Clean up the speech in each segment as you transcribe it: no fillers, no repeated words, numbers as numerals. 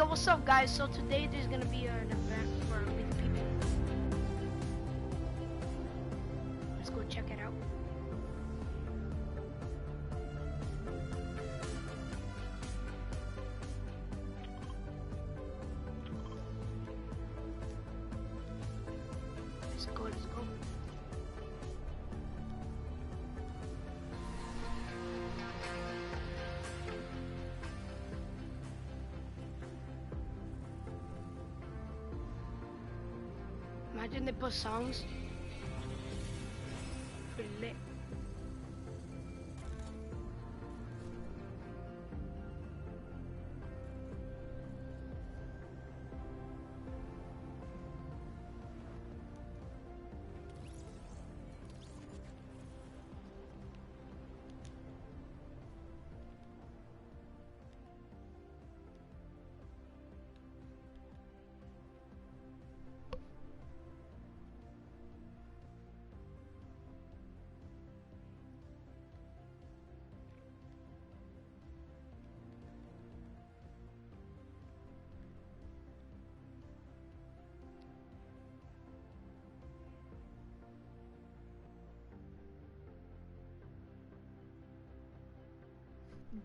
Yo, what's up, guys? So today there's gonna be an event for with people. Let's go check it out. Let's go, let's go. Imagine they put songs. Pretty lit.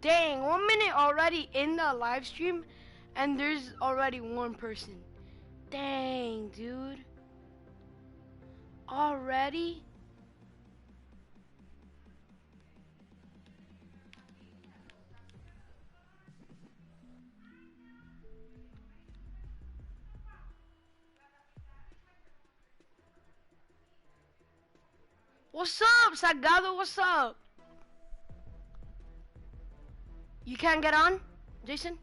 Dang, 1 minute already in the live stream, and there's already one person. Dang, dude. Already? What's up, Sagado? What's up? You can't get on, Jason?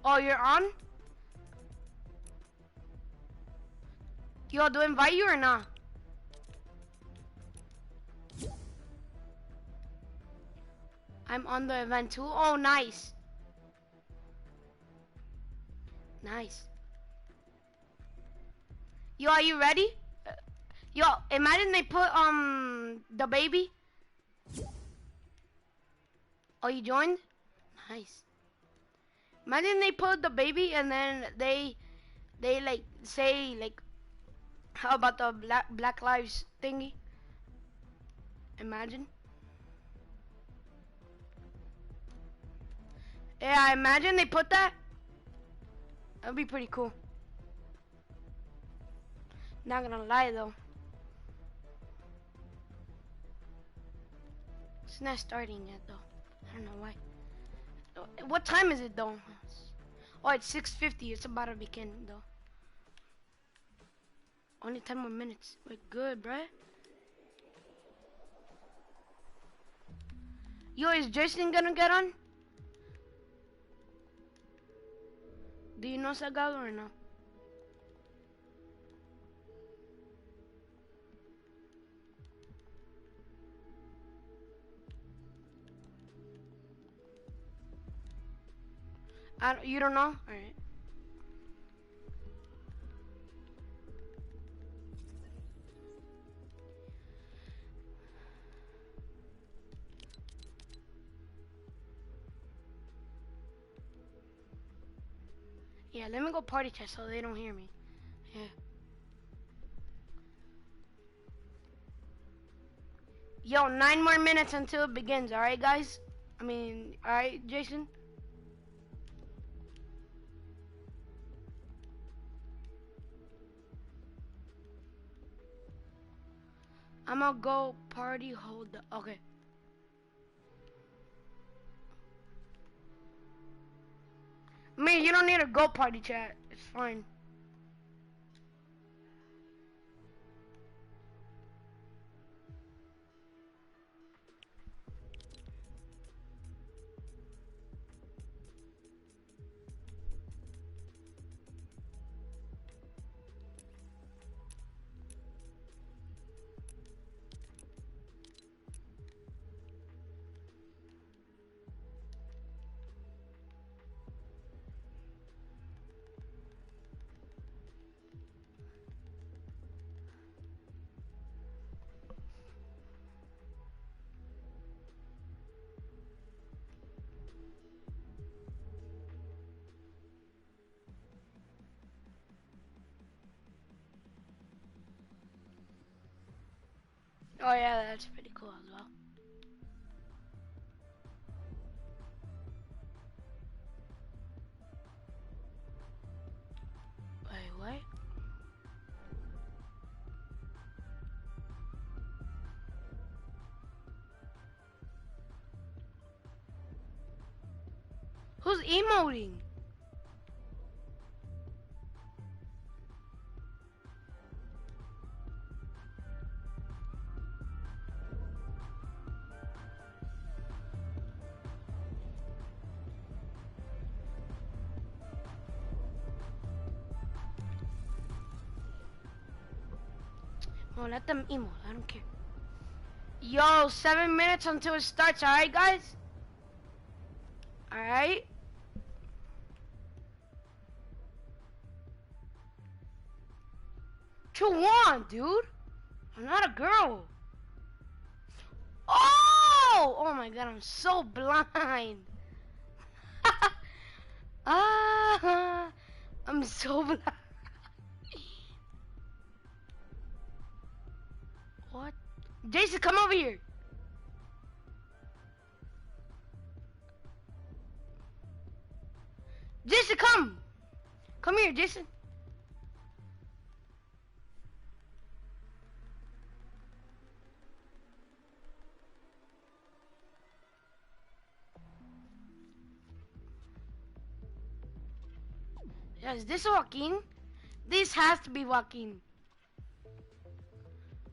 Oh, you're on? Yo, do I invite you or not? I'm on the event too. Oh, nice. Nice. Yo, are you ready? Yo, imagine they put the baby. Oh, you joined? Nice. Imagine they put the baby and then they like say like how about the Black Lives thingy? Imagine. Yeah, imagine they put that. That'd be pretty cool. Not gonna lie though. It's not starting yet though. I don't know why. What time is it though? Oh, it's 6:50. It's about to begin though. Only 10 more minutes. We're good, bruh. Yo, is Jason gonna get on? Do you know Sagado or no? You don't know? Alright. Yeah, let me go party chat so they don't hear me. Yeah. Yo, 9 more minutes until it begins, alright guys? Alright, Jason? I'm gonna go party hold the, okay. You don't need to go party chat. It's fine. Oh yeah, that's pretty cool as well. Wait, what? Who's emoting? Oh, let them emote. I don't care. Yo, 7 minutes until it starts. All right, guys. All right. What you want, dude? I'm not a girl. Oh! Oh my god, I'm so blind. Ah, I'm so blind. What? Jason, come over here. Jason, come. Come here, Jason. Yeah, is this Joaquin? This has to be Joaquin.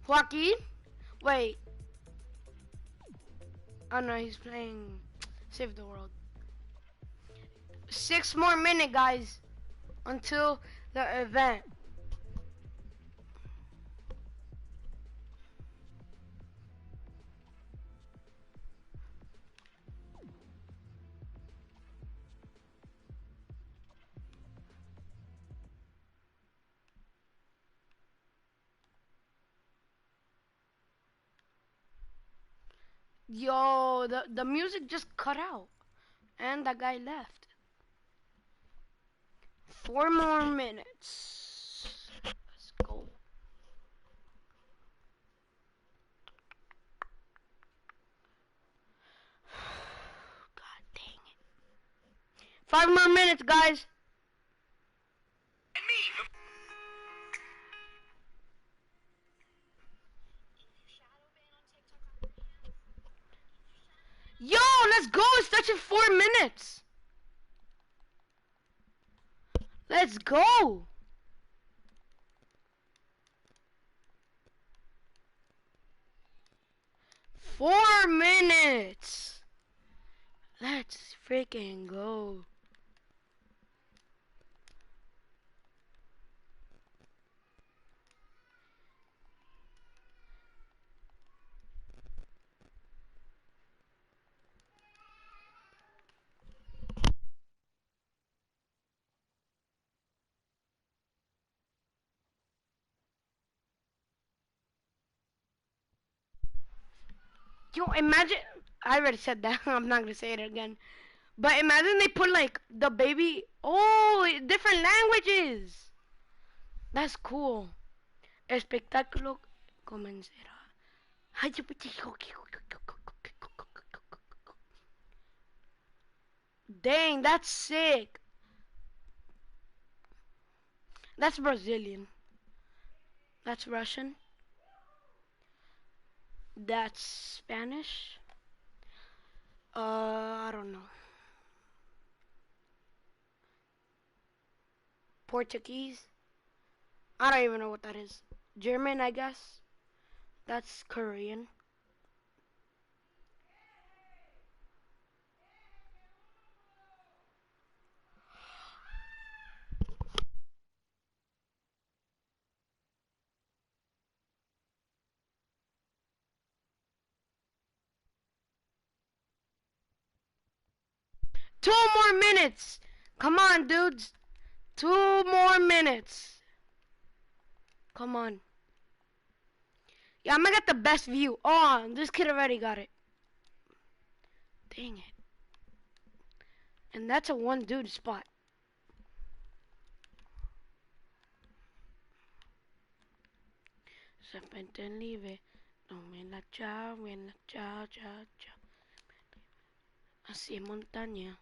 Joaquin? Wait. Oh no, he's playing Save the World. 6 more minutes, guys, until the event. Yo, the music just cut out. And that guy left. 4 more minutes. Let's go. God dang it. 5 more minutes, guys. Yo, let's go. It's touching 4 minutes. Let's go. 4 minutes. Let's freaking go. Yo, imagine. I already said that. I'm not gonna say it again. But imagine they put like the baby. Oh, different languages. That's cool. Espectáculo comenzará. Dang, that's sick. That's Brazilian. That's Russian. That's Spanish. I don't know. Portuguese. I don't even know what that is. German, I guess. That's Korean. Two more minutes. Come on, dudes. 2 more minutes. Come on. Yeah, I'm gonna get the best view. Oh, this kid already got it. Dang it. And that's a one dude spot. Serpente libre. En la cha, en la cha, cha, cha. Así en montaña.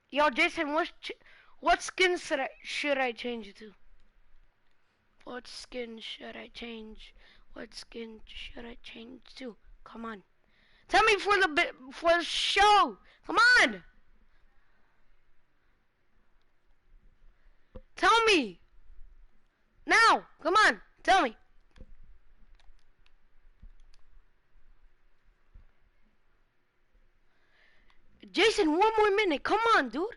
Yo, Jason, what skin should I change it to? What skin should I change? What skin should I change to? Come on. Tell me for the show. Come on. Tell me. Now. Come on. Tell me. Jason, one more minute. Come on, dude.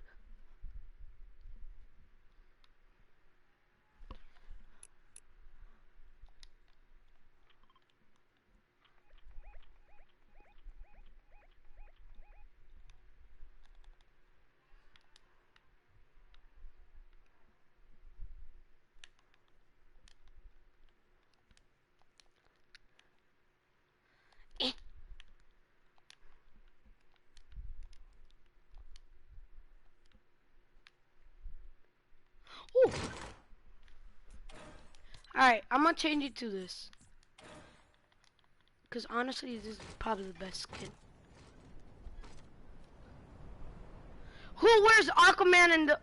Eh. Ooh. Alright, I'm gonna change it to this. Because honestly, this is probably the best skin. Who wears Aquaman in the...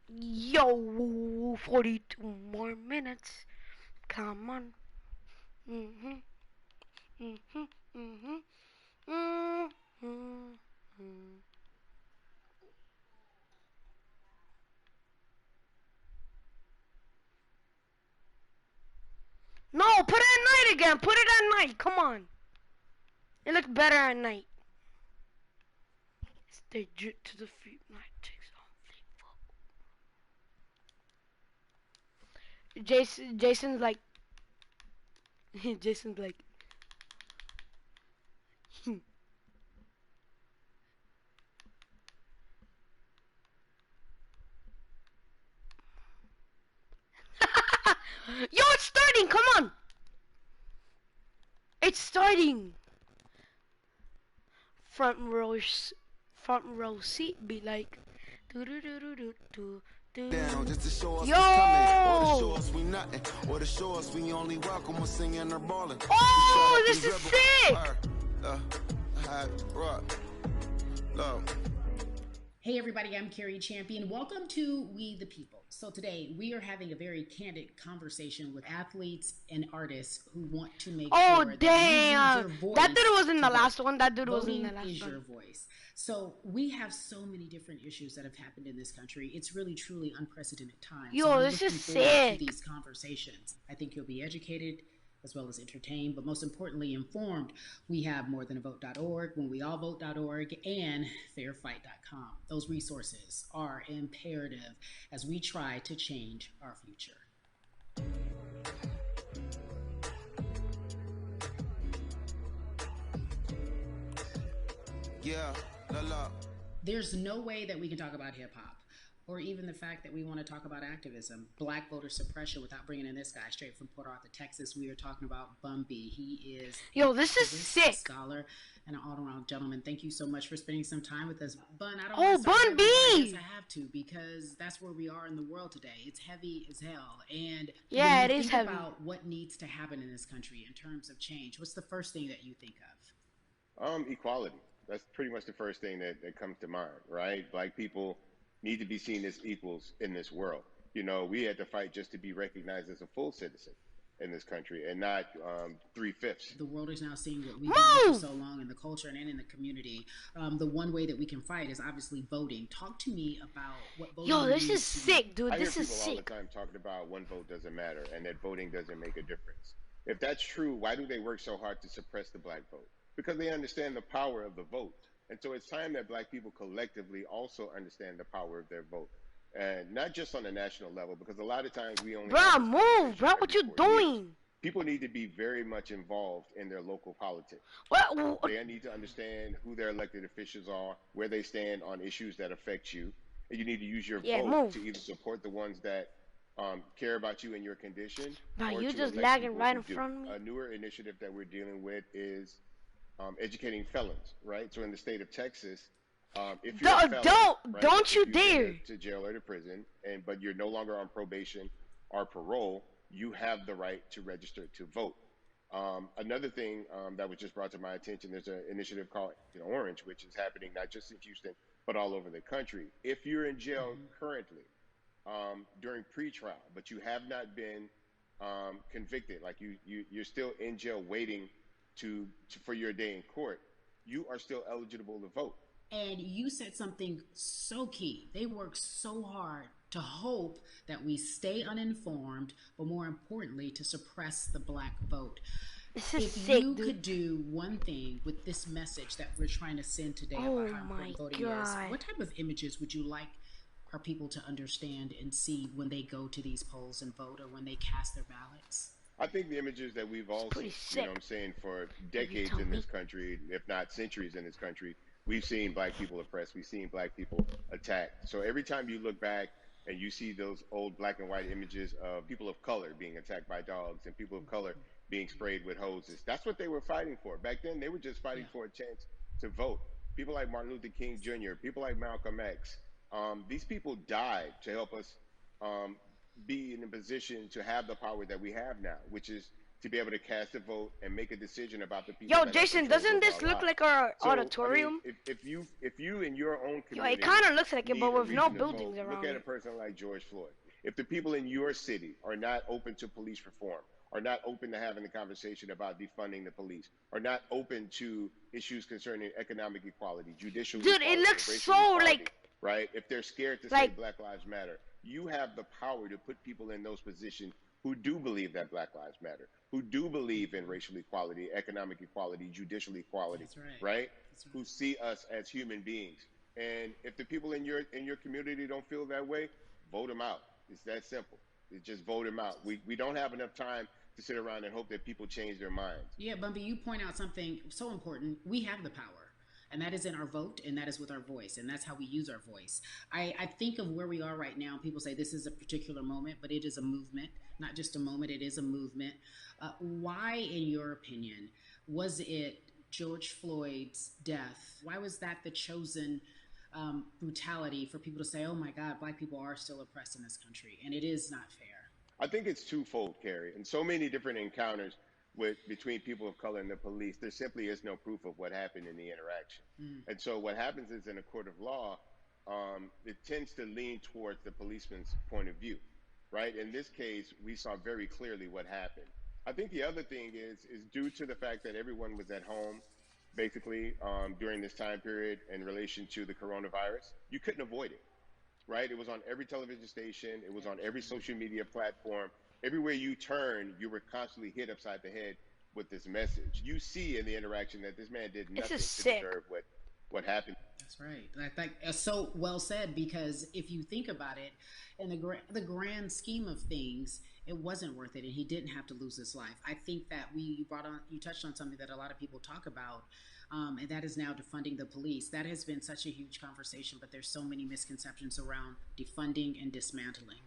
Yo, 42 more minutes. Come on. Mhm. Mhm. Mhm. Mhm. Mhm. No, put it at night again. Put it at night. Come on. It looks better at night. Stay drip to the feet. Night takes on fleet. Jason's like. Jason's like. Yo, it's starting. Come on. It's starting. Front row seat be like. Do do do do do do. Down just to show us Yo! what's coming, or to show us we nothing, or to show us we only welcome when singing or balling. Oh, this is sick! Hey everybody, I'm Carrie Champion. Welcome to We the People. So today we are having a very candid conversation with athletes and artists who want to make sure that damn! You use your voice. That dude was in the last one. That dude Voting was in the last is one. your voice. So we have so many different issues that have happened in this country. It's really truly unprecedented times. Yo, so this is looking forward sick. to these conversations. I think you'll be educated as well as entertained, but most importantly informed. We have morethanavote.org, whenweallvote.org, and fairfight.com. Those resources are imperative as we try to change our future. Yeah, la. There's no way that we can talk about hip hop, or even the fact that we want to talk about activism, black voter suppression, without bringing in this guy straight from Port Arthur, Texas. We are talking about Bun B. He is this is sick. A scholar and an all-around gentleman. Thank you so much for spending some time with us, Bun. I don't Bun B. I guess I have to, because that's where we are in the world today. It's heavy as hell, and yeah, when it you is think heavy. about what needs to happen in this country in terms of change, what's the first thing that you think of? Equality. That's pretty much the first thing that comes to mind, right? Black people need to be seen as equals in this world. You know, we had to fight just to be recognized as a full citizen in this country and not 3/5. The world is now seeing what we've done for so long in the culture and in the community. The one way that we can fight is obviously voting. Talk to me about what voting Yo, this is sick, dude. I this hear is people sick. all the time talking about one vote doesn't matter and that voting doesn't make a difference. If that's true, why do they work so hard to suppress the black vote? Because they understand the power of the vote. And so it's time that black people collectively also understand the power of their vote. And not just on a national level, because a lot of times we only Bro, move, bro. What you doing? people need to be very much involved in their local politics. What? They need to understand who their elected officials are, where they stand on issues that affect you, and you need to use your Yeah, vote move. to either support the ones that care about you and your condition, Bro, or you to just elect lagging people right who in do. front of me. A newer initiative that we're dealing with is educating felons, right? So in the state of Texas, if you're a felon, right, Don't you if you've been dare. to jail or to prison, but you're no longer on probation or parole, you have the right to register to vote. Another thing that was just brought to my attention, there's an initiative called Orange, which is happening not just in Houston, but all over the country. If you're in jail currently during pretrial, but you have not been convicted, like you're still in jail waiting for your day in court, you are still eligible to vote. And you said something so key. They work so hard to hope that we stay uninformed, but more importantly, to suppress the black vote. This is If sick, you dude. could do one thing with this message that we're trying to send today Oh about how my important voting God. is, what type of images would you like our people to understand and see when they go to these polls and vote, or when they cast their ballots? I think the images that we've all seen, pretty you know what I'm saying, for decades tell in this me. country, if not centuries in this country, we've seen black people oppressed, we've seen black people attacked. So every time you look back and you see those old black and white images of people of color being attacked by dogs and people of color being sprayed with hoses, that's what they were fighting for. Back then, they were just fighting for a chance to vote. People like Martin Luther King Jr., people like Malcolm X, these people died to help us be in a position to have the power that we have now, which is to be able to cast a vote and make a decision about the people. Yo, that Jason, have control doesn't over this our look lives. like our So, auditorium? I mean, if you in your own Yo, community, it kind of looks like it, need but a with no reason to buildings vote, around look at a it. person like George Floyd. If the people in your city are not open to police reform, are not open to having a conversation about defunding the police, are not open to issues concerning economic equality, judicial Dude, equality, it looks racial so equality, like right? If they're scared to say like Black Lives Matter, you have the power to put people in those positions who do believe that Black Lives Matter, who do believe in racial equality, economic equality, judicial equality, That's right. right? That's right. Who see us as human beings. And if the people in your community don't feel that way, vote them out. It's that simple. It's just vote them out. We don't have enough time to sit around and hope that people change their minds. Yeah, Bumpy, you point out something so important. We have the power, and that is in our vote, and that is with our voice, and that's how we use our voice. I think of where we are right now. People say this is a particular moment, but it is a movement, not just a moment, it is a movement. Why, in your opinion, was it George Floyd's death? Why was that the chosen brutality for people to say, oh my God, black people are still oppressed in this country, and it is not fair? I think it's twofold, Carrie. In so many different encounters between people of color and the police, there simply is no proof of what happened in the interaction. And so what happens is, in a court of law, it tends to lean towards the policeman's point of view, right? In this case, we saw very clearly what happened. I think the other thing is due to the fact that everyone was at home, basically, during this time period in relation to the coronavirus, you couldn't avoid it. Right? It was on every television station. It was on every social media platform. Everywhere you turn, you were constantly hit upside the head with this message. You see in the interaction that this man did nothing to deserve what happened. That's right. That's so well said, because if you think about it, in the grand scheme of things, it wasn't worth it, and he didn't have to lose his life. I think that you touched on something that a lot of people talk about, and that is now defunding the police. That has been such a huge conversation, but there's so many misconceptions around defunding and dismantling.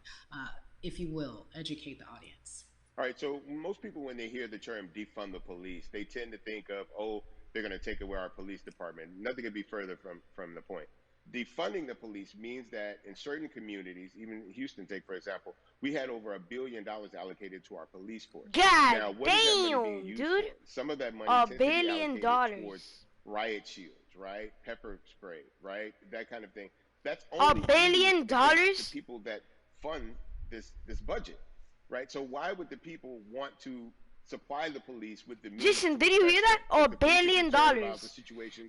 If you will, educate the audience. All right, so most people, when they hear the term defund the police, they tend to think of, oh, they're going to take away our police department. Nothing could be further from the point. Defunding the police means that in certain communities, even Houston, take for example, we had over $1 billion allocated to our police force. God now, what is that money being damn, used dude. for? Some of that money $1 tends to be billion allocated towards riot shields, right? Pepper spray, right? That kind of thing. That's only $1 billion? the people that fund this budget, right? So why would the people want to supply the police with the means? Jason, did you hear that? $1 billion,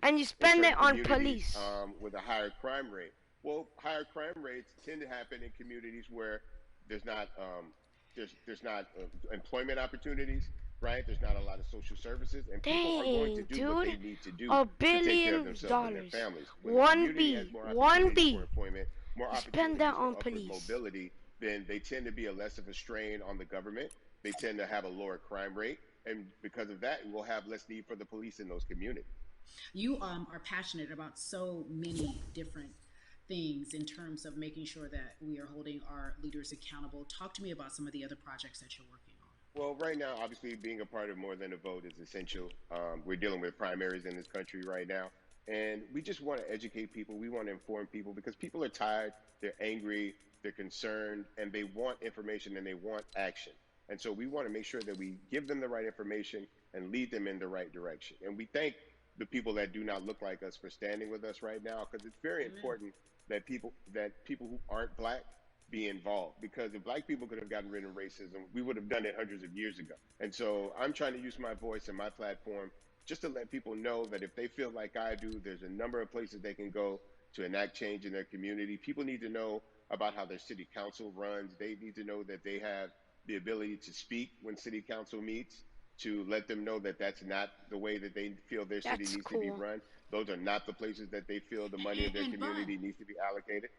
and you spend it on police with a higher crime rate. Well, higher crime rates tend to happen in communities where there's not employment opportunities, right? There's not a lot of social services, and people are going to do what they need to do $1 to take care of billion. themselves and their families. When One the community B, has more one opportunities B. for employment, more Spend opportunities that for on upward police. mobility, then they tend to be a less of a strain on the government, they tend to have a lower crime rate. And because of that, we'll have less need for the police in those communities. You are passionate about so many different things in terms of making sure that we are holding our leaders accountable. Talk to me about some of the other projects that you're working on. Well, right now, obviously, being a part of More Than a Vote is essential. We're dealing with primaries in this country right now. And we just want to educate people. We want to inform people because people are tired, they're angry, they're concerned, and they want information and they want action. And so we want to make sure that we give them the right information and lead them in the right direction. And we thank the people that do not look like us for standing with us right now, because it's very important that people who aren't black be involved, because if black people could have gotten rid of racism, we would have done it hundreds of years ago. And so I'm trying to use my voice and my platform just to let people know that if they feel like I do, there's a number of places they can go to enact change in their community. People need to know about how their city council runs. They need to know that they have the ability to speak when city council meets, to let them know that that's not the way that they feel their city That's needs to be cool. run. Those are not the places that they feel the money of their And Bud, community needs to be allocated.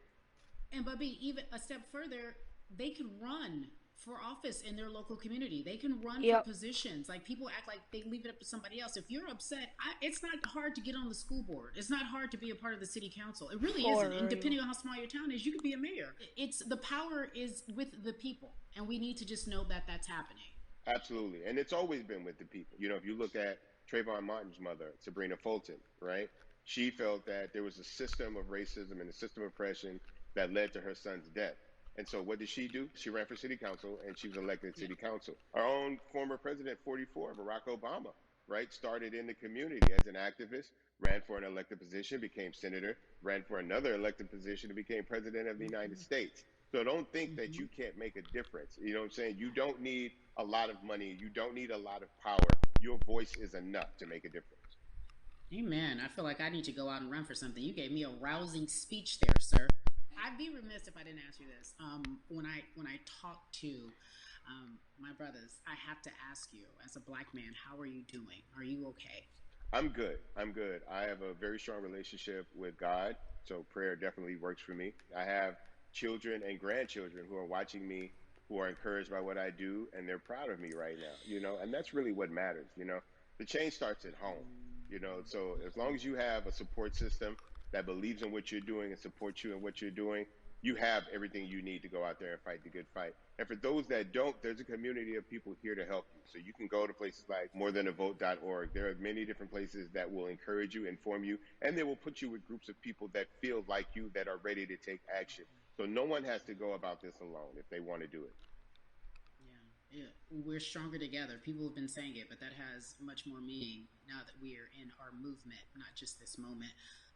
and Bubby, even a step further, they can run for office in their local community. They can run for Yep. positions. Like, people act like they leave it up to somebody else. If you're upset, it's not hard to get on the school board. It's not hard to be a part of the city council. It really For isn't. And real. depending on how small your town is, you could be a mayor. It's the power is with the people, and we need to just know that that's happening. Absolutely. And it's always been with the people. You know, if you look at Trayvon Martin's mother, Sabrina Fulton, right? She felt that there was a system of racism and a system of oppression that led to her son's death. And so what did she do? She ran for city council and she was elected city council. Our own former president, 44, Barack Obama, right? Started in the community as an activist, ran for an elected position, became senator, ran for another elected position and became president of the United States. So don't think that you can't make a difference. You know what I'm saying? You don't need a lot of money. You don't need a lot of power. Your voice is enough to make a difference. Amen. I feel like I need to go out and run for something. You gave me a rousing speech there, sir. I'd be remiss if I didn't ask you this. When I talk to my brothers, I have to ask you, as a black man, how are you doing? Are you okay? I'm good. I'm good. I have a very strong relationship with God, so prayer definitely works for me. I have children and grandchildren who are watching me, who are encouraged by what I do, and they're proud of me right now, you know, and that's really what matters, you know. The change starts at home, you know, so as long as you have a support system that believes in what you're doing and supports you in what you're doing, you have everything you need to go out there and fight the good fight. And for those that don't, there's a community of people here to help you. So you can go to places like morethanavote.org. There are many different places that will encourage you, inform you, and they will put you with groups of people that feel like you, that are ready to take action. So no one has to go about this alone if they want to do it. Yeah, we're stronger together. People have been saying it, but that has much more meaning now that we are in our movement, not just this moment.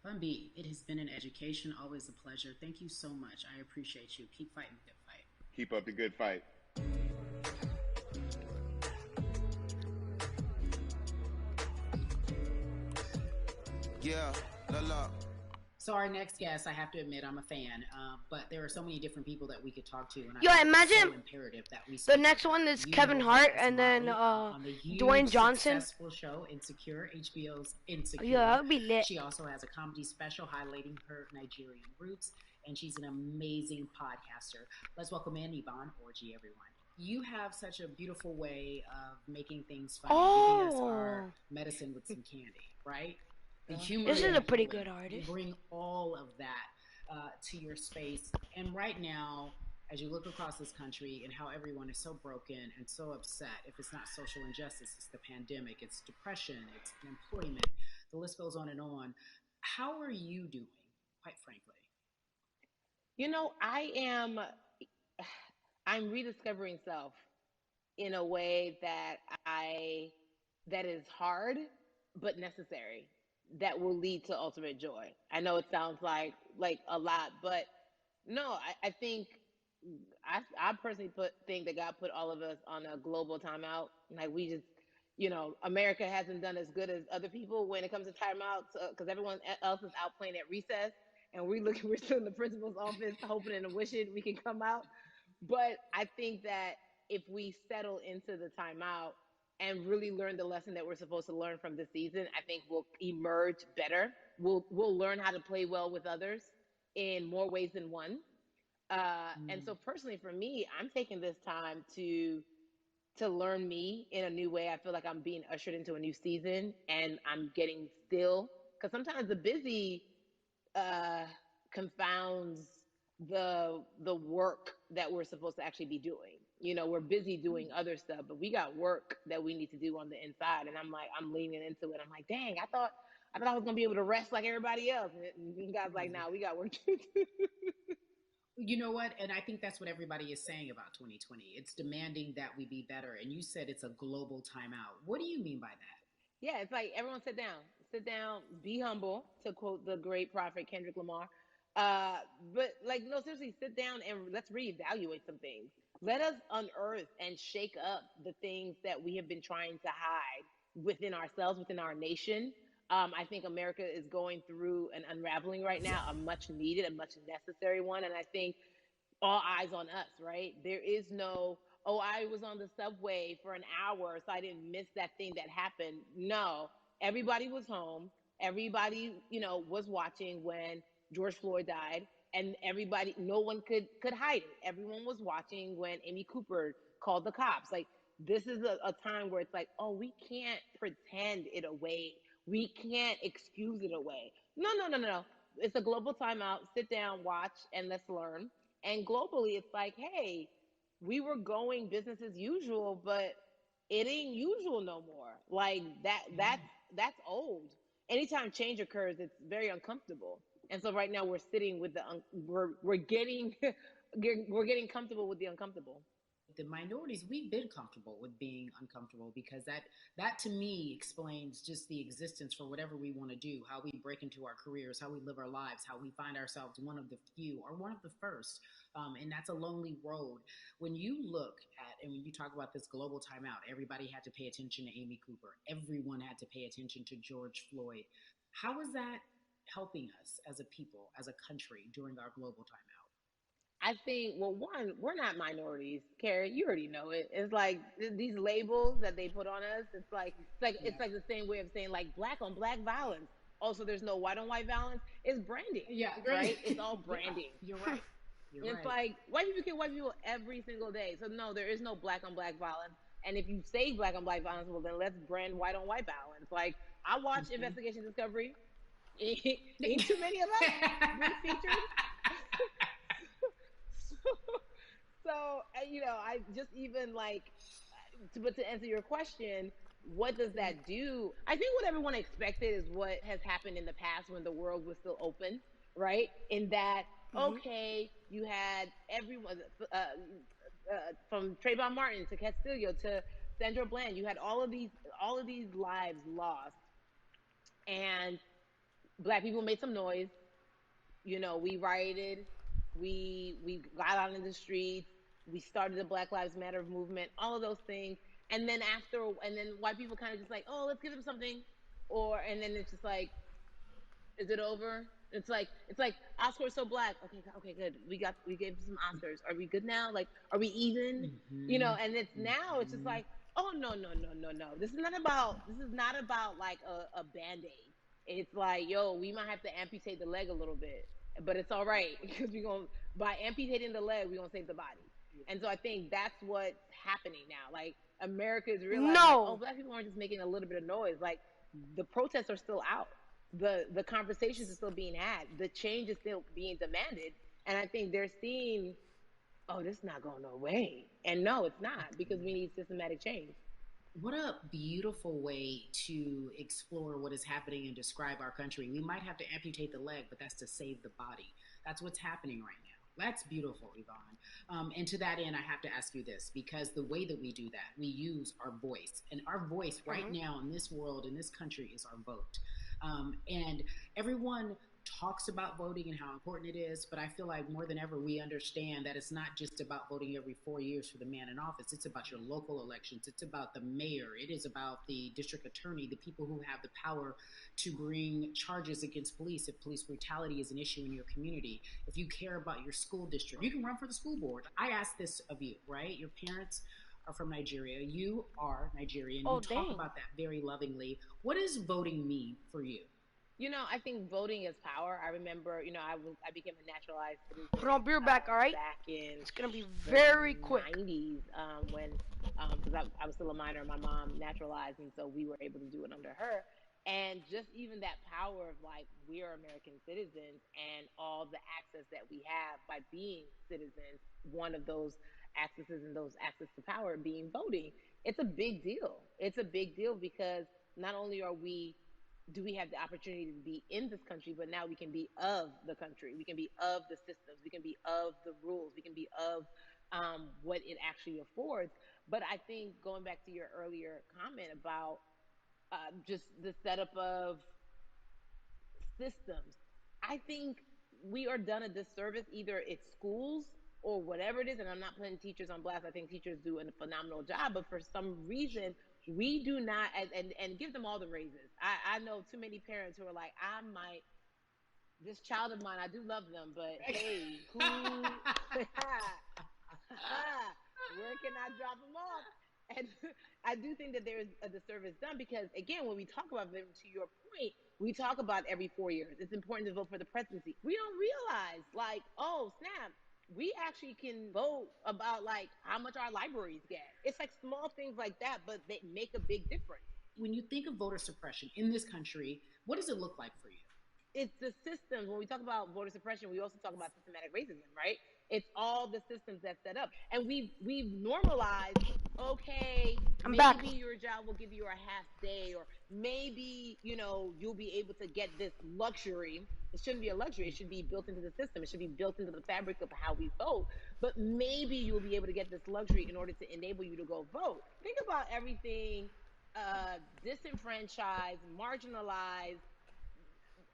Bumby, it has been an education, always a pleasure. Thank you so much. I appreciate you. Keep fighting the good fight. Keep up the good fight. Yeah, la. So our next guest, I have to admit, I'm a fan, but there are so many different people that we could talk to. And Yo, I think it's imagine so imperative that we The speak next to one them. is You Kevin know Hart her as and then Molly, on the huge, Dwayne Johnson. successful show Insecure, HBO's Insecure. Yeah, that would be lit. She also has a comedy special highlighting her Nigerian roots, and she's an amazing podcaster. Let's welcome in Yvonne Orji, everyone. You have such a beautiful way of making things fun, giving us our medicine with some candy, right? The humor. This is and a pretty healing. good artist. You bring all of that to your space. And right now, as you look across this country and how everyone is so broken and so upset, if it's not social injustice, it's the pandemic, it's depression, it's unemployment, the list goes on and on. How are you doing, quite frankly? You know, I'm rediscovering self in a way that is hard but necessary, that will lead to ultimate joy. I know it sounds like a lot, but no, I think I personally think that God put all of us on a global timeout. Like, we just, America hasn't done as good as other people when it comes to timeouts, because everyone else is out playing at recess, and we're still in the principal's office hoping and wishing we can come out. But I think that if we settle into the timeout and really learn the lesson that we're supposed to learn from this season, I think we'll emerge better. We'll learn how to play well with others in more ways than one. And so personally for me, I'm taking this time to to learn me in a new way. I feel like I'm being ushered into a new season, and I'm getting still, because sometimes the busy uh, confounds the work that we're supposed to actually be doing. You know, we're busy doing other stuff, but we got work that we need to do on the inside. And I'm like, I'm leaning into it. I'm like, dang, I thought I was gonna be able to rest like everybody else. And you guys like, nah, we got work to do. You know what? And I think that's what everybody is saying about 2020. It's demanding that we be better. And you said it's a global timeout. What do you mean by that? Yeah, it's like everyone sit down, be humble, to quote the great prophet Kendrick Lamar. Uh, but like, no, seriously, sit down and let's reevaluate some things. Let us unearth and shake up the things that we have been trying to hide within ourselves, within our nation. I think America is going through an unraveling right now, a much needed, a much necessary one. And I think all eyes on us, right? There is no, oh, I was on the subway for an hour, so I didn't miss that thing that happened. No, everybody was home. Everybody, was watching when George Floyd died, and everybody, no one could hide it. Everyone was watching when Amy Cooper called the cops. Like, this is a time where it's like, oh, we can't pretend it away. We can't excuse it away. No, no, no, no, no. It's a global timeout. Sit down, watch, and let's learn. And globally, it's like, hey, we were going business as usual, but it ain't usual no more. Like that's old. Anytime change occurs, it's very uncomfortable. And so right now we're sitting with we're getting we're getting comfortable with the uncomfortable. The minorities, we've been comfortable with being uncomfortable, because that to me explains just the existence for whatever we want to do, how we break into our careers, how we live our lives, how we find ourselves one of the few or one of the first. And that's a lonely road. When you look at, and when you talk about this global timeout, everybody had to pay attention to Amy Cooper. Everyone had to pay attention to George Floyd. How is that helping us as a people, as a country, during our global timeout? I think, well, one, we're not minorities, Carrie. You already know it. It's like these labels that they put on us. It's like the same way of saying like black on black violence. Also, there's no white on white violence. It's branding. Yeah, right. It's all branding. Yeah, you're right. It's like white people kill white people every single day. So no, there is no black on black violence. And if you say black on black violence, well then let's brand white on white violence. Like, I watch Investigation Discovery. Ain't too many of us been featured. So, I just even like, but to answer your question, what does that do? I think what everyone expected is what has happened in the past when the world was still open, right? In that, okay, you had everyone from Trayvon Martin to Castillo to Sandra Bland. You had all of these lives lost, and Black people made some noise. We rioted, we got out in the streets, we started the Black Lives Matter movement, all of those things. And then white people kind of just like, oh, let's give them something. And then it's just like, is it over? It's like Oscars so black. Okay, good. We gave some Oscars. Are we good now? Like, are we even? And it's now it's just like, oh no. This is not about like a Band-Aid. It's like, yo, we might have to amputate the leg a little bit, but it's all right, because by amputating the leg, we're gonna save the body. And so I think that's what's happening now. Like, America is realizing, oh, Black people aren't just making a little bit of noise. Like, the protests are still out. The conversations are still being had. The change is still being demanded. And I think they're seeing, oh, this is not going no way. And no, it's not, because we need systematic change. What a beautiful way to explore what is happening and describe our country. We might have to amputate the leg, but that's to save the body. That's what's happening right now. That's beautiful, Yvonne. And to that end, I have to ask you this, because the way that we do that, we use our voice. And our voice right now in this world, in this country, is our vote. And everyone talks about voting and how important it is, but I feel like more than ever we understand that it's not just about voting every 4 years for the man in office. It's about your local elections. It's about the mayor. It is about the district attorney, the people who have the power to bring charges against police if police brutality is an issue in your community. If you care about your school district, you can run for the school board. I ask this of you, right? Your parents are from Nigeria. You are Nigerian. You talk about that very lovingly. What does voting mean for you? I think voting is power. I remember, I became a naturalized citizen. Put on beer back, all right? Back in it's gonna be very quick. 90s, when because I was still a minor. My mom naturalized, and so we were able to do it under her. And just even that power of like, we are American citizens and all the access that we have by being citizens, one of those accesses and those access to power being voting, it's a big deal. It's a big deal because not only do we have the opportunity to be in this country, but now we can be of the country. We can be of the systems. We can be of the rules. We can be of what it actually affords. But I think going back to your earlier comment about just the setup of systems, I think we are done a disservice. Either it's schools or whatever it is, and I'm not putting teachers on blast. I think teachers do a phenomenal job, but for some reason, we do not, and give them all the raises. I know too many parents who are like, I might, this child of mine, I do love them, but hey, who, where can I drop them off? And I do think that there is a disservice done because, again, when we talk about them, to your point, we talk about every 4 years. It's important to vote for the presidency. We don't realize, like, oh, snap, we actually can vote about, like, how much our libraries get. It's like small things like that, but they make a big difference. When you think of voter suppression in this country, what does it look like for you? It's the systems. When we talk about voter suppression, we also talk about systematic racism, right? It's all the systems that set up, and we've normalized. Okay, I'm back. maybe your job will give you a half day, or maybe you'll be able to get this luxury. It shouldn't be a luxury. It should be built into the system. It should be built into the fabric of how we vote. But maybe you'll be able to get this luxury in order to enable you to go vote. Think about everything disenfranchised, marginalized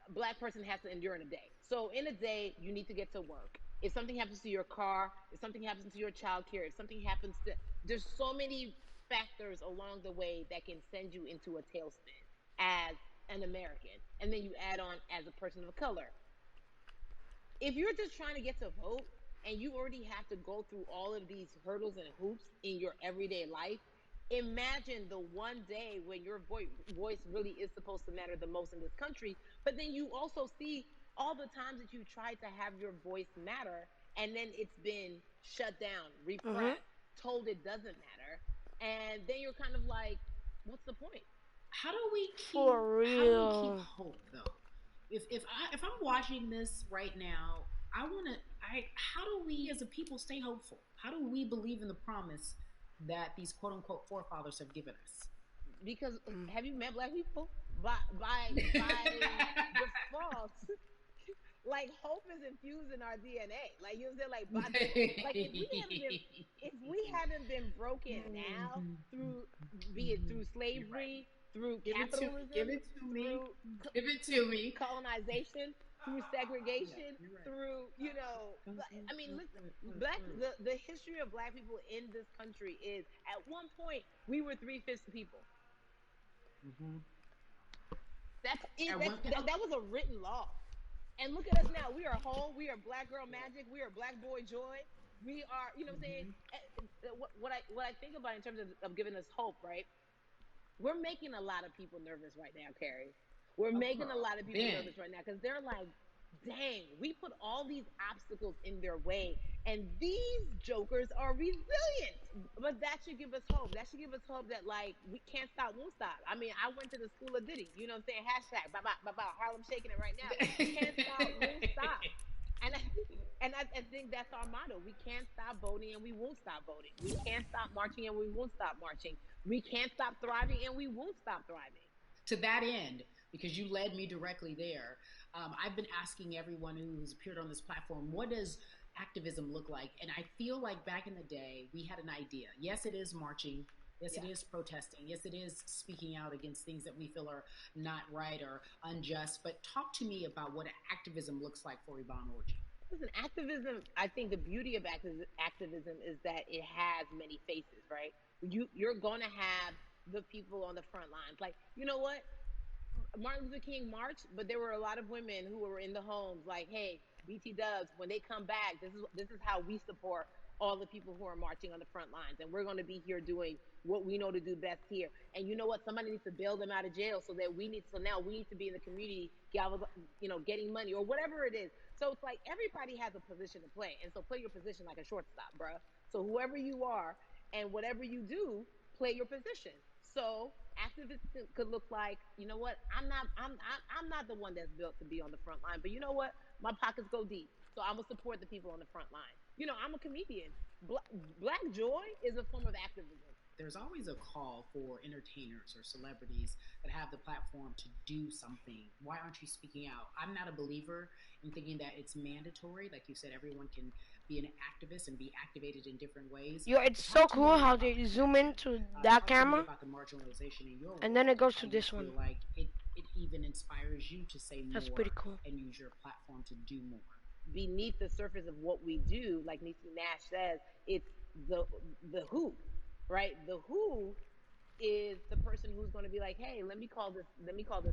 Black person has to endure in a day. So in a day, you need to get to work. If something happens to your car, if something happens to your child care, if something happens to, there's so many factors along the way that can send you into a tailspin as an American. And then you add on as a person of color. If you're just trying to get to vote and you already have to go through all of these hurdles and hoops in your everyday life, imagine the one day when your voice really is supposed to matter the most in this country. But then you also see all the times that you tried to have your voice matter and then it's been shut down, Mhm. repressed, told it doesn't matter. And then you're kind of like, what's the point? For How do we keep real. hope though? If I'm watching this right now, I want to I how do we as a people stay hopeful? How do we believe in the promise that these quote unquote forefathers have given us? Because Mm. have you met Black people? By default, like hope is infused in our DNA. Like you know what I'm saying? Like by default, like if we haven't been broken now through, be it through You're right. slavery, through Give it to me. Give capitalism, it to me. through Give it to me. colonization, through Yeah, segregation, you're right. through I mean, listen, the history of Black people in this country is at one point we were 3/5 the people. Mm-hmm. That's it. At one, That was a written law. And look at us now. We are whole. We are Black girl magic. We are Black boy joy. We are, what I'm saying? mhm. What I think about in terms of giving us hope, right? We're making a lot of people nervous right now, Carrie. We're making a lot of people Ben, nervous right now because they're like, dang, we put all these obstacles in their way, and these jokers are resilient. But that should give us hope. That should give us hope that, like, we can't stop, won't stop. I mean, I went to the school of Diddy, you know what I'm saying? Hashtag, bye bye, bye bye. Harlem shaking it right now. Can't stop, won't stop. And I think that's our motto. We can't stop voting and we won't stop voting. We can't stop marching and we won't stop marching. We can't stop thriving and we won't stop thriving. to that end, because you led me directly there, I've been asking everyone who's appeared on this platform, what does activism look like? And I feel like back in the day, we had an idea. Yes, it is marching. Yes, it Yeah. is protesting. Yes, it is speaking out against things that we feel are not right or unjust. But talk to me about what activism looks like for Yvonne Orji. Listen, activism, I think the beauty of activism is that it has many faces, right? You're going to have the people on the front lines. Like, you know what? Martin Luther King marched, but there were a lot of women who were in the homes like, hey, BT Dubs, when they come back, this is how we support all the people who are marching on the front lines. And we're going to be here doing what we know to do best here. And you know what? Somebody needs to bail them out of jail so now we need to be in the community, getting money or whatever it is. So it's like everybody has a position to play. And so play your position like a shortstop, bruh. So whoever you are, and whatever you do, play your position. So activists could look like, you know what, I'm not the one that's built to be on the front line, but you know what, my pockets go deep, so I'm gonna support the people on the front line. You know, I'm a comedian. Black joy is a form of activism. There's always a call for entertainers or celebrities that have the platform to do something. Why aren't you speaking out? I'm not a believer in thinking that it's mandatory. Like you said, everyone can be an activist and be activated in different ways. Yo, it's so cool how they zoom into that camera, about the marginalization in your and then it goes to and this you one. feel like it even inspires you to say more. That's pretty cool. And use your platform to do more. Beneath the surface of what we do, like Niecy Nash says, it's the who, right? The who is the person who's going to be like, hey, let me call this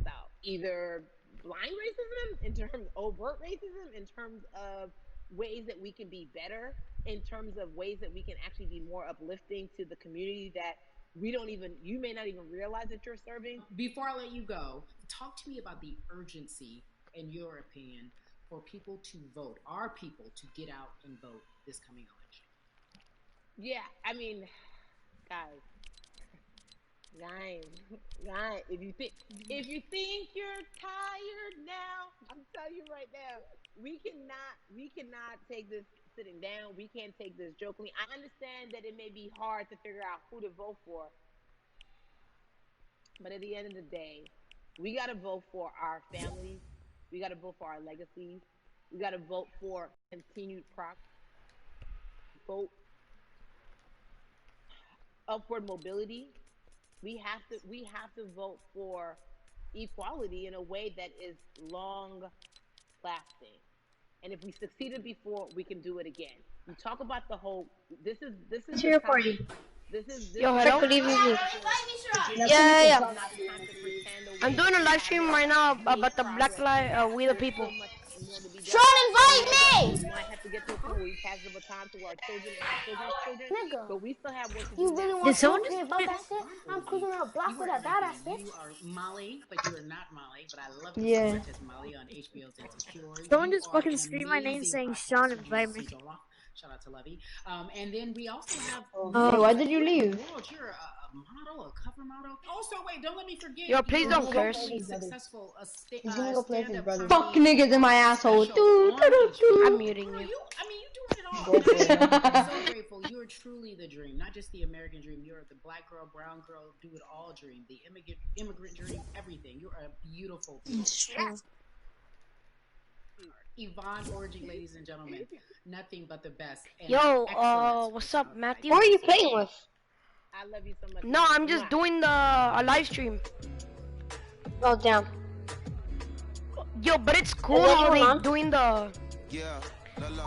out. Either blind racism, in terms of overt racism, in terms of ways that we can be better, in terms of ways that we can actually be more uplifting to the community that you may not even realize that you're serving. Before I let you go, talk to me about the urgency, in your opinion, for people to vote, our people to get out and vote this coming election. Yeah, I mean, guys, if you think you're tired now, I'm telling you right now, we cannot take this sitting down. We can't take this jokingly. I understand that it may be hard to figure out who to vote for, but at the end of the day, we got to vote for our families. We got to vote for our legacies. We got to vote for continued progress. Vote upward mobility. We have to vote for equality in a way that is long lasting. And if we succeeded before, we can do it again. We talk about the whole. This is To your party. Yo, hello? Good evening. Yeah. Not the time to pretend away I'm doing a live stream right now about the Black Lives, We the People. Sean, invite me! We might have to get to a point where we pass the baton to our children and our children's children, Nigga. but we still have work to do. You really now. want to someone talk to me just- about that shit? I'm cruising around a block with a badass bitch. You are Molly, but you are not Molly. But I love you Yeah. so much as Molly on HBO's Insecure. Someone You just are fucking an screamed my name amazing saying, podcaster. "Sean, You invite me." see Zola. Shout out to Lovey. And then we also have. Hey, why did you leave? World, you're a model, a cover model. Also, wait, don't let me forget. Yo, please you're don't a curse. really successful He's gonna go play with his stand-up brother. comedy Fuck niggas in my asshole. special on I'm HBO. muting you. I mean, you're doing it all. Go for it. I'm so grateful. You are truly the dream, not just the American dream. You're the black girl, brown girl, do it all dream, the immigrant dream, everything. You're a beautiful. It's true. Yvonne Orgy, ladies and gentlemen, nothing but the best. And Yo, excellence what's for up, South Matthew? Who are you playing with? I love you so much. No, I'm just doing a live stream. Oh, damn. Yo, but it's cool Is how anyone they on? doing the. Yeah,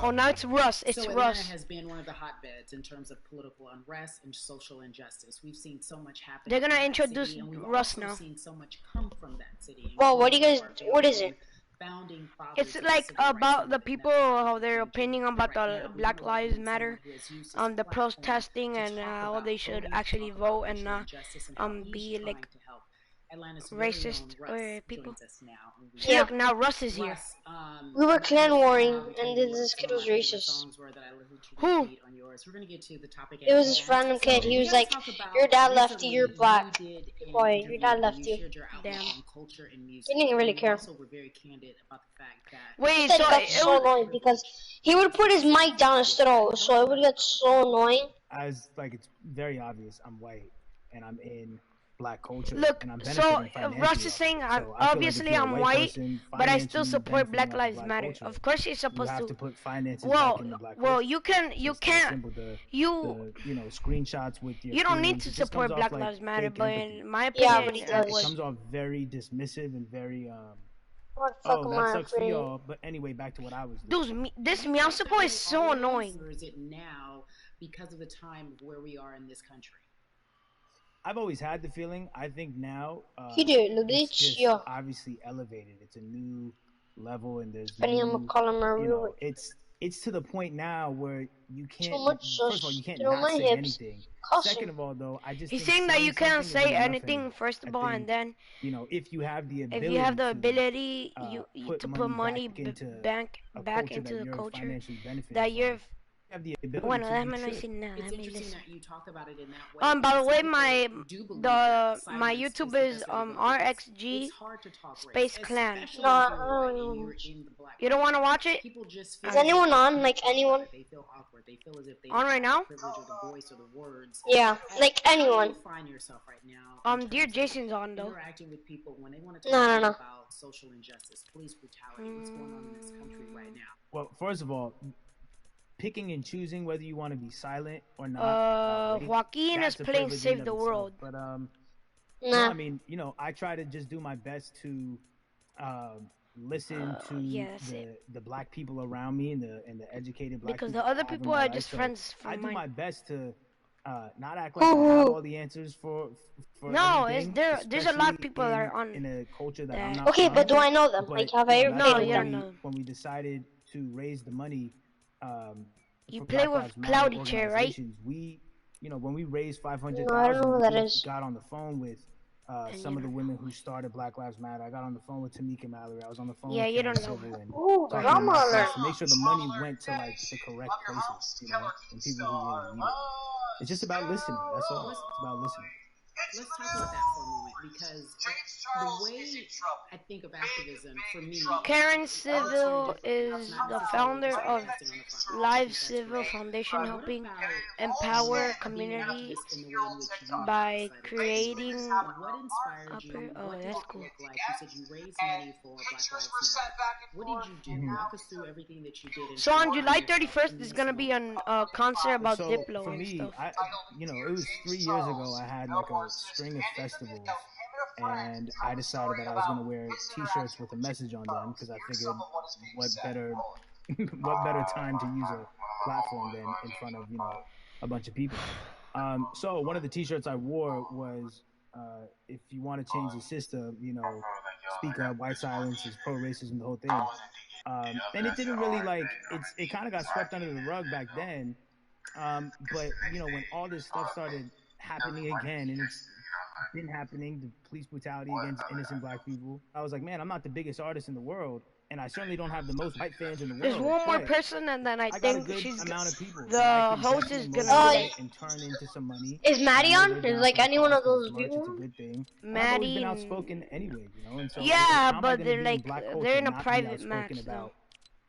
Oh, now it's Russ. It's So Atlanta Russ. has been one of the hotbeds in terms of political unrest and social injustice. We've seen so much happen. They're gonna in that introduce city, and we've Russ also now. seen so much come from that city. Well, what do you guys? including What our is it? founding fathers It's of like civil rights about the movement, people, and that's how their changing opinion about right the now. We Black will Lives need Matter, someone who has used his the platform protesting to and talk how about they should voting, actually talk about vote and racial not injustice and how he's be trying like to help. Atlanta's very racist own Russ people. joins us now, and we See, Yeah. look, now Russ is here. Russ, We were clan I'll warring, tell and you then what this some kid of was my favorite racist. songs were that I listened to Who? repeat on yours. We're gonna get to the topic at It was this hand. random kid. So He we was gotta like, talk about "Your dad left you. recently You're black." you did an Boy, your interview dad where left you you. shared your outlook Damn. on culture and music. He didn't really And you care. also were very candid about the fact that He Wait, said so it got it so was, annoying because he would put his mic down his throat, so it would get so annoying. As like it's very obvious I'm white and I'm in black culture look, and I'm so benefiting financially Russ off is it. saying, So I feel like if obviously you're a I'm white white, person but I still financially support benefiting Black off of Lives black Matter. culture, Of course you're you supposed have to to. put finances Well, back in the black well, culture. you It's that can't, simple. The you screenshots with your you don't need feelings, to it just support comes Black off like Lives Matter, fake but empathy. in my Yeah, opinion, but he it does. It would. comes off very dismissive and very What oh, fuck am that I sucks for afraid? y'all. But anyway, back to what I was doing. Dude, this meow support is so annoying. Or is it now because of the time of where we are in this country? I've always had the feeling. I think now He did, it's bitch. just Yo, obviously elevated. It's a new level, and there's Benny, I'm gonna new, call him a you real. know, it's to the point now where you can't. Too much First of all, you can't through not my say hips. anything. Caution. Second of all, though, I just He's think saying that you can't something say isn't enough anything anymore. first of I all, and think, then you know, if you have the if ability you have the to ability, put to put money back into back a back culture into that the you're culture financially benefiting that you're from, have the ability Bueno, to, déjame you no should. decir nada. It's Let me interesting listen. that you talk about it in that way. By the because way, some people do believe that my silence YouTube the is best way to go, because RXG it's hard to talk Space race, Clan. especially No, if you're white and you're in the Black You don't want to watch it? People just Is feel anyone they on? can't Like talk about anyone? it. They feel awkward. They feel as if they On don't right have now? the privilege or the voice or the words. Yeah, like How do anyone. you find yourself right now? In Dear terms of Jason's on though. interacting with people when they want to No, talk no, to you no. about social injustice, police brutality, what's going on in this country right now. Well, first of all, picking and choosing whether you want to be silent or not. Joaquin is that's a playing privilege in Save of the itself. World. But no, Nah. I mean, I try to just do my best to listen to yeah, that's the black people around me and the educated black Because people the other I have in people my are life. just So friends I from do mine. my best to not act like I have all the answers for No, everything, there's a lot of especially people that are on in a culture that I'm that- not Okay, from. but do I know them? But Like, have I ever that's No, played you with don't them? know. when we decided to raise the money. You for play Black with Lives Matter Cloudy Chair, right? organizations, we, when we raised 500,000, No, I don't know who that we is. got on the phone with some you of the don't women who started Black Lives Matter. I got on the phone with Tamika Mallory. I was on the phone Yeah, with you Karen don't know. Civil and Ooh, talking to drama my alert. friends to make sure the money went to like the correct places, and people who really need it. It's just about listening. That's all. It's about listening. Let's talk about that for a moment, because the way I think of activism, for me, Karen Civil is the founder of Live Civil Foundation, helping empower community by creating. What inspired you? Oh, What did that's it cool. look like? You said you raised money for Black Lives Matter. What did you do? Walk us through everything that you did. and So on share July yourself 31st, in there's this gonna be moment. a concert about So Diplo for and me, stuff. it was 3 years ago. I had like a string of festivals, and I decided that I was going to wear T-shirts with a message on them because I figured, what better, what better time to use a platform than in front of a bunch of people. So one of the T-shirts I wore was, if you want to change the system, speak up, white silence is pro-racism, the whole thing. And it didn't really it kind of got swept under the rug back then. But when all this stuff started happening again, and it's been happening, the police brutality against innocent black people, I was like, man, I'm not the biggest artist in the world, and I certainly don't have the most white fans in the world. There's one more but person, and then I got a think good she's amount of people. the that I can host is definitely gonna motivate be- and turn into some money. Is Maddie I know on? they're Is down like for the any one cause of 'cause those it's merch, people? it's a good thing. And I've always Maddie. been outspoken anyway, and so Yeah, how am I but gonna they're be in like black they're culture in a not be private outspoken match though. about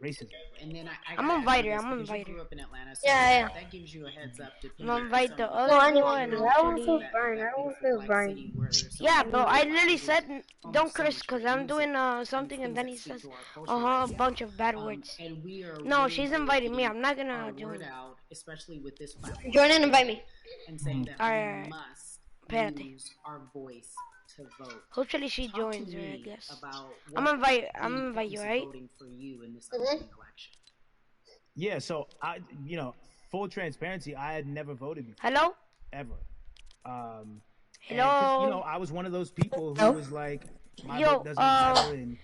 racism? And then I I'm gotta invited, ask I'm you this, because invited. you grew up in Atlanta, so Yeah. that gives you a heads up to I'm gonna invite the other No, one anyway, and I don't feel hopefully. burned. I don't feel burned. Yeah, bro, I literally said don't curse because I'm doing something, and then he says a bunch of bad words. And we are No, really she's here inviting me. getting I'm not our gonna word join. out, especially with this platform, Join and invite me. and saying that Alright. we must Espérate. use our voice to vote. Hopefully she Talk to joins her, I me guess. about I'm what invite the you, importance of right? voting for you in this upcoming election. Yeah, so I, full transparency, I had never voted before, Hello? ever. And 'cause, Hello? I was one of those people who Hello? was like, my Yo, vote doesn't matter, and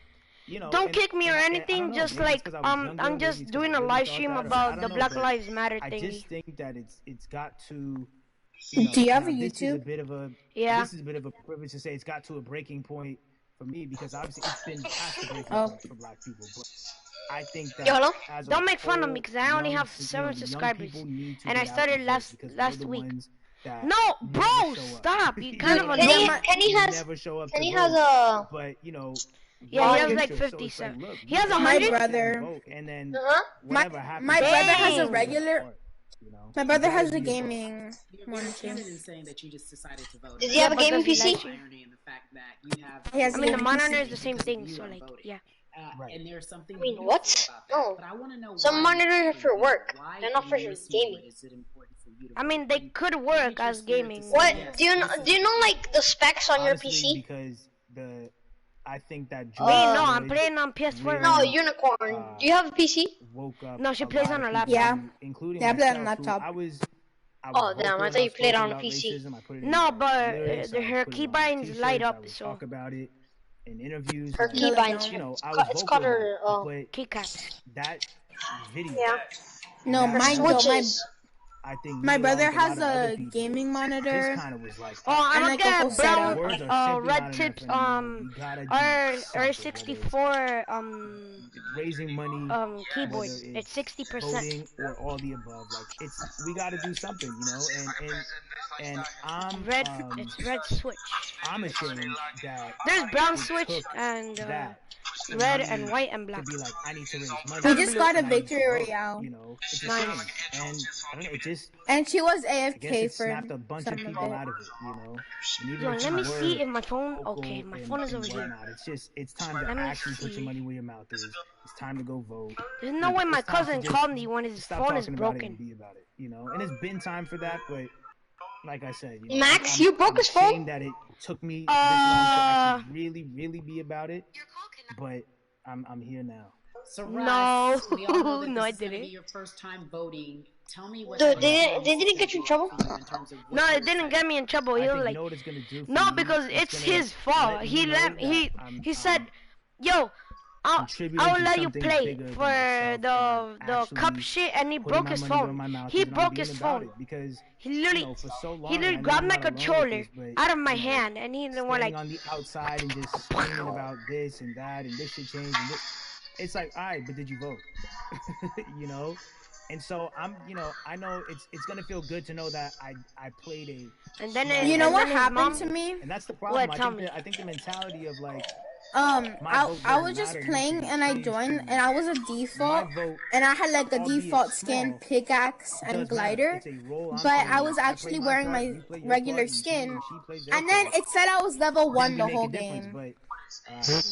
Don't and- kick me or and I anything. don't know, Just maybe it's like 'cause I was younger, I'm maybe just it's 'cause doing I a really live thought stream that, or I about don't the know, Black but Lives Matter I thingy. just think that it's got to. Do you have a now this is a YouTube? bit of a Yeah. This is a bit of a privilege to say it's got to a breaking point for me, because obviously it's been past the breaking Oh. point for black people. But I think that Yo, hello? as a Don't make fun of whole, me, 'cause I only young- have 7 the young subscribers. people need to And I get out started and vote, last because last they're the week. ones that No, never bro, show up. stop. You kind of Kenny, annoying. Kenny has never show up. Kenny to has vote. a But Yeah, he has vote like interest, so it's 57. look, He has you 100? vote, brother- vote, and then uh-huh. whatever happens. my brother has a happens. regular- You know? My brother You gotta has a be a vote. gaming You're monitor. candid in saying that you just decided to vote. Does he have a but gaming does he PC? like- Irony in the fact that you have. He has I a mean, the gaming monitor PC. is the same because thing, you so are like, voting. yeah. Right. And there's something I mean, beautiful what? about that. No. But I want to know Some why monitors are for you. work. Why They're not in for your just small gaming. way is it important for you to I mean, vote? they could work your as spirit to gaming. say, What? yes, Do you know? this is Do you know important. like the specs on your Honestly, PC? because I think that Wait, George no, I'm Floyd playing on PS4 really right No, now. Unicorn. Do you have a PC? woke up. No, she a plays lot on of her people, laptop. Yeah. including Yeah, I play on a myself, who laptop. I was Oh, damn, I vocal and thought you played outspoken on a about PC. racism. I put it in No, my but lyrics, I her put it on keybinds t-shirts, light I up, would so talk about it in interviews. Her like, keybinds. you know, I It's was it's vocal called about her. it, but keycaps. that video, Yeah. No, that my video my Switches. I think My me, along brother with a lot has of other a people, gaming monitor. this kind of was like, Oh, I'm and gonna like a get whole brown, setup. words are simply red not tips, enough anymore. We gotta do or something, whether 64, it's raising money, keyboard. whether It's it's 60%. voting or all the above. Like we got to do something, you know. And Red, it's red switch. I'm ashamed that There's brown it switch took and that for red me and white and to black. be like, I need to raise money. We And just blue. got a and I need to victory vote, royale. you know, it's a Nice. shame. And I don't know, it just, And she was I guess AFK it for snapped a bunch of some people of it. out of it, you know. And even Yo, if let you me were see if my phone. vocal Okay, my and- phone is and over here. whatnot, it's time to Let me actually put your see. money where your mouth is. It's time to go vote. There's no way It's my time to cousin just called me when his stop phone is talking about it broken. and be about it, you know. And it's been time for that, but like I said, you know, Max, I'm, you broke I'm his ashamed phone? that it took me this long to actually really be about it. But I'm here now. So No. Russ, we all know that No, this I is going to didn't. be your first time voting. Tell me what They that didn't experience get you in is trouble? for you in terms of what No, you're it didn't excited get me in trouble. I He was think like, you know what it's gonna do for no, me? because it's gonna his fault. let He me let know he that I'm he said, "Yo, contributing I'll to let you something play bigger than for myself, and I'm the cup actually shit," and he putting broke my his money where phone. my mouth He is, and I'm broke being his about phone. it because He literally, you know, for so long, he and I literally know grabbed I'm my not alone with controller this, but out of my you know, hand, and he went standing like, on the outside and just screaming about this and that and this should change and this, it's like, all right, but did you vote? You know. And so you know, I know it's gonna feel good to know that I played a and then small You know and what then his happened mom. to me? and that's the problem. What? Tell me. I think the mentality of like I my vote I doesn't was just matter playing needs to and I change joined to and I was a my default vote, and I had like a albeit default skin, small, pickaxe, and does matter. glider. It's a role I'm But I playing. was I play actually my wearing part, my you play your regular part, and he skin. and she plays their And then part. it said I was level Then 1 we the make whole a difference, game. but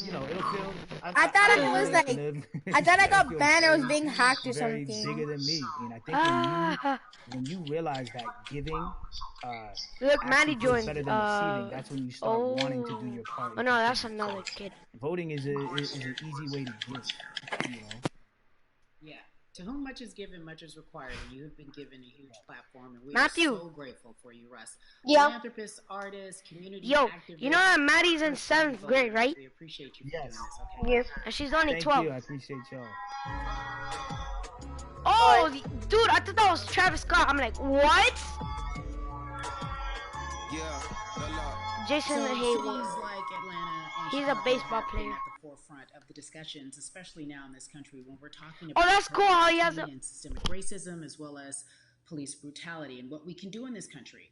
you know, it'll feel. I thought it was feel like kind of- I thought I it'll got feel banned or was very, being hacked or very something. bigger than me. And I think Ah, when you realize that giving look, Maddie actually feels joined. better than receiving, that's when you start wanting to do your part. Oh and no, that's contribute. another So kid. voting is an easy way to give. You know. Yeah. To whom much is given, much is required. And you have been given a huge platform, and we Matthew. are so grateful for you, Russ. Yeah. Philanthropist, artist, community Yo, activist. you know that Maddie's in first-time 7th grade, voters. right? We appreciate you for Yes. doing this. Okay. Yes. And she's only Thank 12. you. I appreciate y'all. Oh, dude, I thought that was Travis Scott. I'm like, what? Yeah, Jason So Hayward. cities like Atlanta and He's a Chicago baseball have been player. at the forefront of the discussions, especially now in this country when we're talking Oh, about that's cool how he has COVID-19 a- and systemic racism as well as police brutality and what we can do in this country.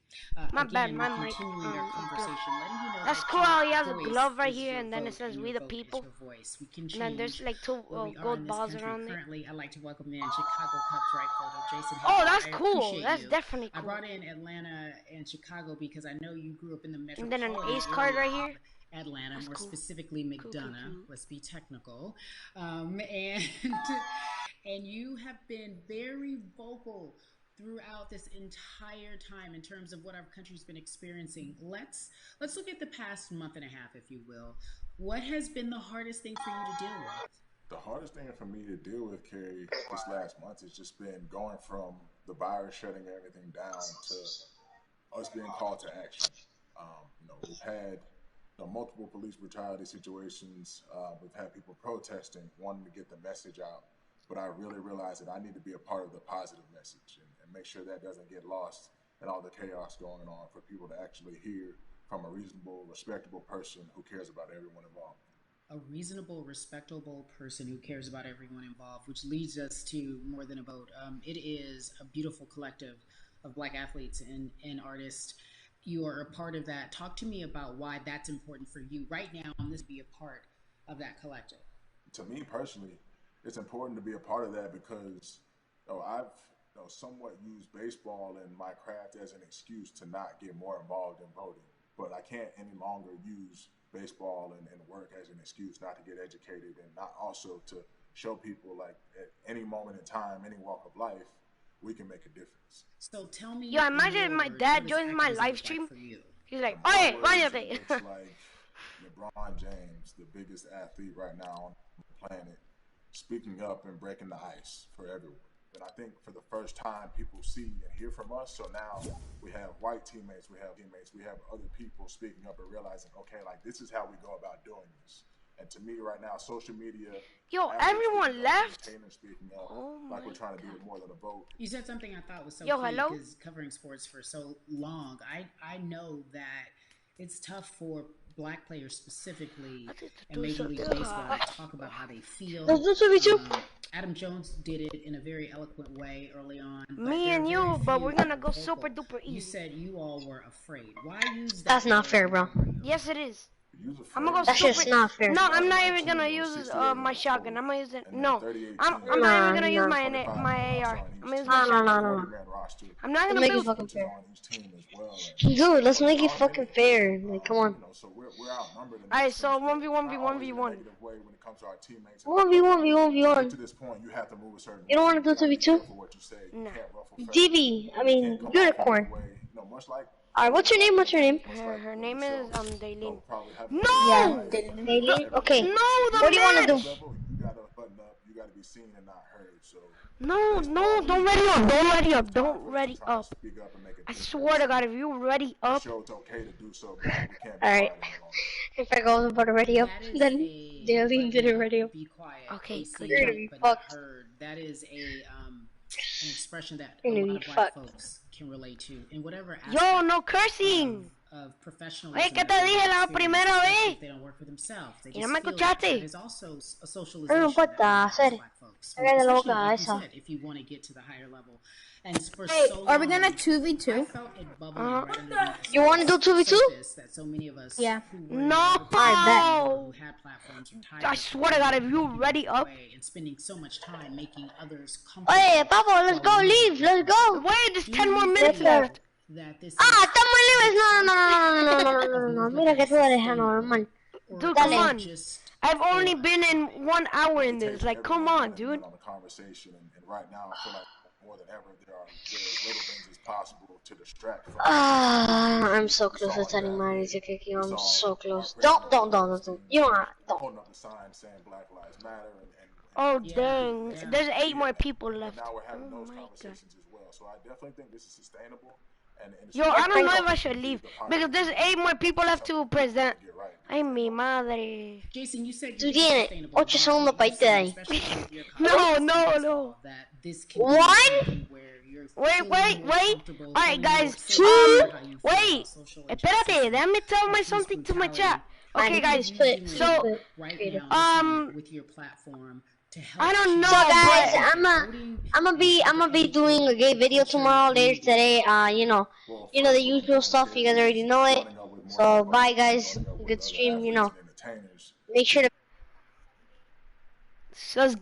My bad, Again, my we're mic, continuing our conversation, letting you know That's that cool your how he has a voice glove right is here, your and then it vote, says and "We your the vote is people." your voice. We can And then there's change like two where we are gold in this balls country. around it. Currently, I'd like to welcome in Chicago Cubs right fielder Jason Oh, Hayward. that's I cool. appreciate That's you. definitely I cool. brought in Atlanta and Chicago because I know you grew up in the And metropolitan then an ace card right area here. of Atlanta, That's more cool. specifically McDonough. cool. Let's be technical. And and you have been very vocal throughout this entire time in terms of what our country's been experiencing. Let's look at the past month and a half, if you will. What has been the hardest thing for you to deal with? The hardest thing for me to deal with, Carrie, this last month has just been going from the virus shutting everything down to us being called to action. You know, we've had multiple police brutality situations. We've had people protesting, wanting to get the message out. But I really realized that I need to be a part of the positive message and make sure that doesn't get lost in all the chaos going on, for people to actually hear from a reasonable, respectable person who cares about everyone involved. A reasonable, respectable person who cares about everyone involved, which leads us to More Than a Vote. It is a beautiful collective of Black athletes and artists. You are a part of that. Talk to me about why that's important for you right now, and this be a part of that collective. To me personally, it's important to be a part of that because I've somewhat used baseball and my craft as an excuse to not get more involved in voting. But I can't any longer use baseball and work as an excuse not to get educated, and not also to show people, like, at any moment in time, any walk of life, we can make a difference. So tell me. Yo, imagine my dad joins my live stream. He's like, "Oh yeah, It looks like LeBron James, the biggest athlete right now on the planet, speaking up and breaking the ice for everyone. And I think for the first time, people see and hear from us. So now we have white teammates, we have other people speaking up and realizing, okay, like, this is how we go about doing this. And to me, right now, social media. Yo, everyone left. Speaking of, Oh like we're trying to do God. it more than a vote. You said something I thought was so Yo, key hello? because covering sports for so long, I know that it's tough for black players specifically in Major League Baseball to talk about how they feel. Adam Jones did it in a very eloquent way early on. Me and you, but we're gonna go super duper You easy. said you all were afraid. Why use that? That's not fair, bro. Yes, it is. Use a I'm gonna go That's super. just not fair. No, I'm not even gonna use my shotgun. I'm gonna use it. No, I'm not Nah, even gonna use nah. my AR. I'm gonna use No, my no, shotgun. no, no. I'm not gonna Make it build. fucking fair. Dude, let's make it fucking fair. Like, come on. So we're outnumbered. Alright, so 1v1v1v1. 1v1v1v1. To this point, you have to move a certain. You don't want to do 2v2? Nah. DV, I mean, Unicorn. Much like Alright, what's your name? What's your name? Her name is Daylene. Yeah, No! Daylene. Okay. No, the What do you want to do? You gotta button up. You gotta be seen and not heard. So No, don't ready up. Don't ready up. Don't ready up. I swear to God, if you ready up. show it's okay to do so, but we can't be Alright. quiet any longer. If I go about a radio, That is then a Daylene did a radio. Be quiet. Okay, be good seen, You're gonna be but fucked. not heard. That is an expression that You're a gonna lot be of black fucked. folks can relate to in whatever Yo, aspect no cursing. of professionalism. Oye, ¿qué te that they dije la experience, primera especially vez? if they don't work for themselves. They Y no just me feel escuchaste. that. There's also a socialization Pero no that we importa, have as hacer. black folks. Haga de la boca Especially, like you esa. said, if you want to get to the higher level. And for Hey, so are we gonna long, 2v2? I felt it bubbling right under the You wanna do 2v2? surface that so many of us Yeah. who were No. who had platforms were tired I of swear to God, if you ready up. and spending so much time making others comfortable. Hey, Papa, let's go, leave, let's go. Wait, there's 10 more minutes left. That this Ah, estamos libres. No. Mira que tú eres anormal. Dude, Dale. come on. just I've only been in 1 hour in this. Like, come on, dude. On the conversation, and right now, I feel like more than ever, there are little things as possible to distract from. Ah, I'm so close to telling Maddie to kick you. I'm so close. Don't. You don't. Holding up the sign saying Black Lives Matter, and Oh, dang. There's 8 more people left. now we're having Oh those my God. conversations as well. So I definitely think this is sustainable. And Yo, I don't know if I should leave. Because there's 8 more people left to present. Ay, mi madre. Jason, you said Tú tienes 8 segundos para irte de ahí. No. that this can be One? something where you're Wait. feeling more comfortable, Alright, feeling guys. more secure about how you feel Wait. about social Espérate, injustice. déjame tell my something to my chat. Okay, guys. So, Right now, with your platform to help I don't know, So guys, but I'm gonna be doing a gay video tomorrow, later today. You know the usual stuff. You guys already know it. So bye, guys. Good stream. Make sure to. so